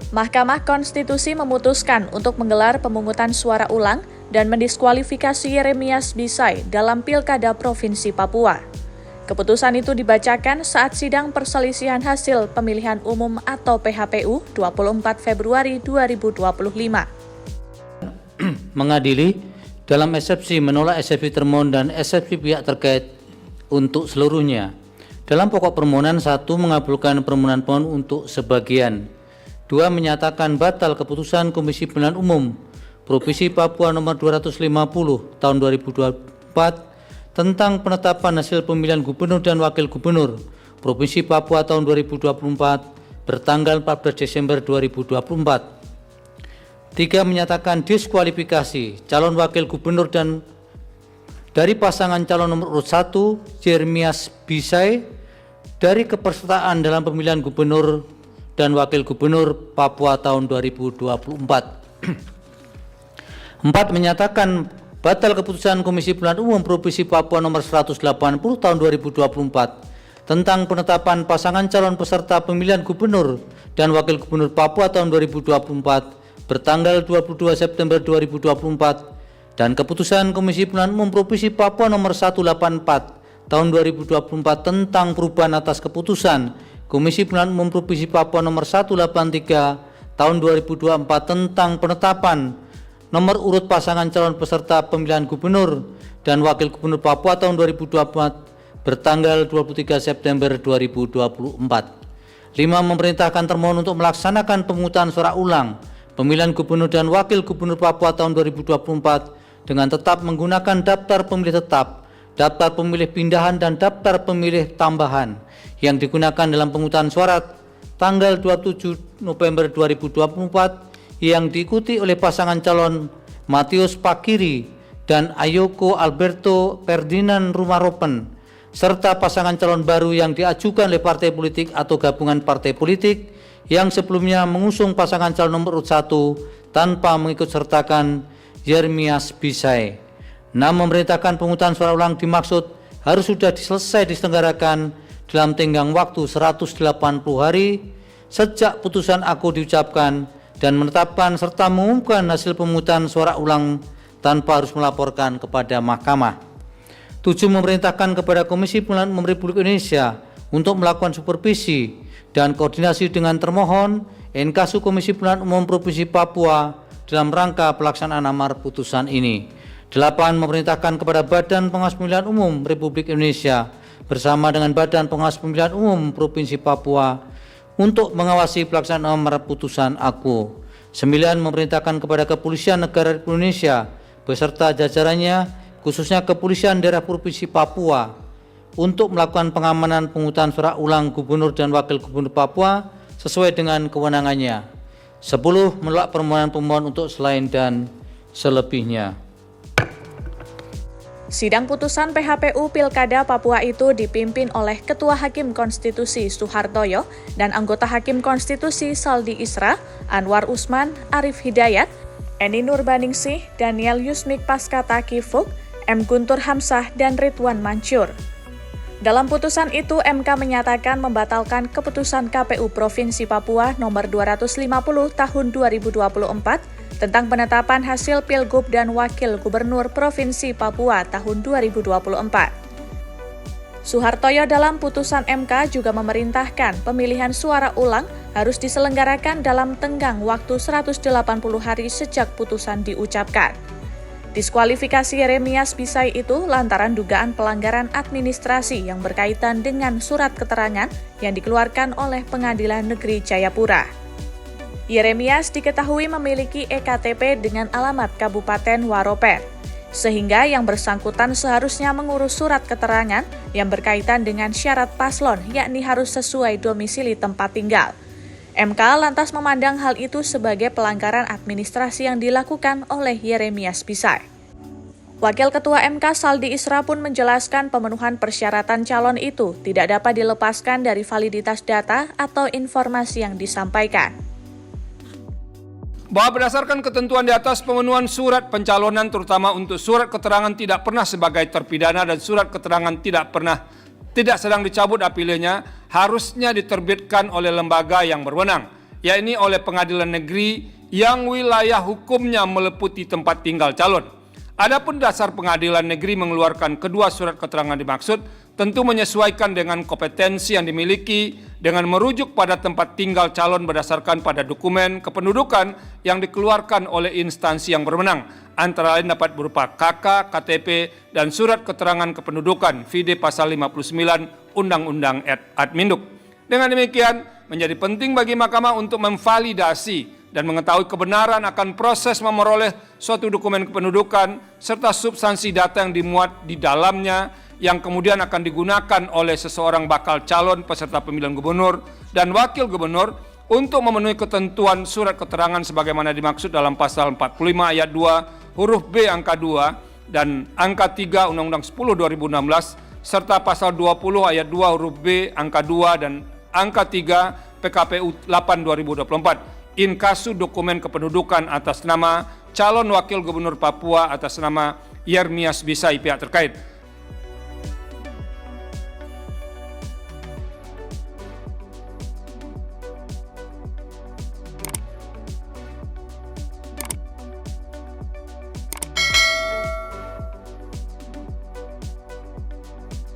Mahkamah Konstitusi memutuskan untuk menggelar pemungutan suara ulang dan mendiskualifikasi Yeremias Bisai dalam Pilkada Provinsi Papua. Keputusan itu dibacakan saat sidang perselisihan hasil pemilihan umum atau PHPU 24 Februari 2025. Mengadili dalam eksepsi menolak eksepsi termohon dan eksepsi pihak terkait untuk seluruhnya. Dalam pokok permohonan 1 mengabulkan permohonan pemohon untuk sebagian. 2 menyatakan batal keputusan Komisi Pemilihan Umum Provinsi Papua nomor 250 tahun 2024 tentang penetapan hasil pemilihan gubernur dan wakil gubernur Provinsi Papua tahun 2024 bertanggal 14 Desember 2024. 3 menyatakan diskualifikasi calon wakil gubernur dan dari pasangan calon nomor urut 1 Yeremias Bisai dari kepesertaan dalam pemilihan gubernur dan wakil gubernur Papua tahun 2024. 4 menyatakan batal keputusan Komisi Pemilihan Umum Provinsi Papua nomor 180 tahun 2024 tentang penetapan pasangan calon peserta pemilihan gubernur dan wakil gubernur Papua tahun 2024 bertanggal 22 September 2024 dan keputusan Komisi Pemilihan Umum Provinsi Papua nomor 184 tahun 2024 tentang perubahan atas keputusan Komisi Pemilihan Umum Provinsi Papua nomor 183 tahun 2024 tentang penetapan nomor urut pasangan calon peserta pemilihan gubernur dan wakil gubernur Papua tahun 2024 bertanggal 23 September 2024. 5 memerintahkan termohon untuk melaksanakan pemungutan suara ulang pemilihan gubernur dan wakil gubernur Papua tahun 2024 dengan tetap menggunakan daftar pemilih tetap, daftar pemilih pindahan dan daftar pemilih tambahan yang digunakan dalam pemungutan suara tanggal 27 November 2024 yang diikuti oleh pasangan calon Matius Pakiri dan Ayoko Alberto Ferdinand Rumaropen serta pasangan calon baru yang diajukan oleh partai politik atau gabungan partai politik yang sebelumnya mengusung pasangan calon nomor urut 1 tanpa mengikut sertakan Yeremias Bisai. 6 memerintahkan pemungutan suara ulang dimaksud harus sudah selesai diselenggarakan dalam tenggang waktu 180 hari sejak putusan aku diucapkan dan menetapkan serta mengumumkan hasil pemungutan suara ulang tanpa harus melaporkan kepada mahkamah. 7 memerintahkan kepada Komisi Pemilihan Umum Republik Indonesia untuk melakukan supervisi dan koordinasi dengan termohon Inkasu Komisi Pemilihan Umum Provinsi Papua dalam rangka pelaksanaan amar putusan ini. 8 memerintahkan kepada Badan Pengawas Pemilihan Umum Republik Indonesia bersama dengan Badan Pengawas Pemilihan Umum Provinsi Papua untuk mengawasi pelaksanaan amar putusan aku. 9 memerintahkan kepada Kepolisian Negara Republik Indonesia beserta jajarannya khususnya Kepolisian Daerah Provinsi Papua untuk melakukan pengamanan pemungutan suara ulang gubernur dan wakil gubernur Papua sesuai dengan kewenangannya. 10 menolak permohonan pemohon untuk selain dan selebihnya. Sidang putusan PHPU Pilkada Papua itu dipimpin oleh Ketua Hakim Konstitusi Suhartoyo dan anggota Hakim Konstitusi Saldi Isra, Anwar Usman, Arif Hidayat, Eni Nurbaningsih, Daniel Yusmik Paskata Kifuk, M. Guntur Hamzah, dan Ridwan Mansur. Dalam putusan itu, MK menyatakan membatalkan keputusan KPU Provinsi Papua nomor 250 tahun 2024 tentang penetapan hasil Pilgub dan Wakil Gubernur Provinsi Papua tahun 2024. Suhartoyo dalam putusan MK juga memerintahkan pemilihan suara ulang harus diselenggarakan dalam tenggang waktu 180 hari sejak putusan diucapkan. Diskualifikasi Yeremias Bisai itu lantaran dugaan pelanggaran administrasi yang berkaitan dengan surat keterangan yang dikeluarkan oleh Pengadilan Negeri Jayapura. Yeremias diketahui memiliki EKTP dengan alamat Kabupaten Waropen, sehingga yang bersangkutan seharusnya mengurus surat keterangan yang berkaitan dengan syarat paslon, yakni harus sesuai domisili tempat tinggal. MK lantas memandang hal itu sebagai pelanggaran administrasi yang dilakukan oleh Yeremias Bisai. Wakil Ketua MK Saldi Isra pun menjelaskan pemenuhan persyaratan calon itu tidak dapat dilepaskan dari validitas data atau informasi yang disampaikan. Bahwa berdasarkan ketentuan di atas pemenuhan surat pencalonan terutama untuk surat keterangan tidak pernah sebagai terpidana dan surat keterangan tidak sedang dicabut apelnya harusnya diterbitkan oleh lembaga yang berwenang. yakni oleh pengadilan negeri yang wilayah hukumnya meliputi tempat tinggal calon. Adapun dasar pengadilan negeri mengeluarkan kedua surat keterangan dimaksud tentu menyesuaikan dengan kompetensi yang dimiliki dengan merujuk pada tempat tinggal calon berdasarkan pada dokumen kependudukan yang dikeluarkan oleh instansi yang berwenang, antara lain dapat berupa KK, KTP, dan surat keterangan kependudukan VID pasal 59 Undang-Undang Adminduk. Dengan demikian, menjadi penting bagi Mahkamah untuk memvalidasi dan mengetahui kebenaran akan proses memperoleh suatu dokumen kependudukan serta substansi data yang dimuat di dalamnya yang kemudian akan digunakan oleh seseorang bakal calon peserta pemilihan gubernur dan wakil gubernur untuk memenuhi ketentuan surat keterangan sebagaimana dimaksud dalam pasal 45 ayat 2 huruf B angka 2 dan angka 3 Undang-Undang 10 2016 serta pasal 20 ayat 2 huruf B angka 2 dan angka 3 PKPU 8 2024. Inkasu dokumen kependudukan atas nama calon wakil gubernur Papua atas nama Yermias Bisai pihak terkait.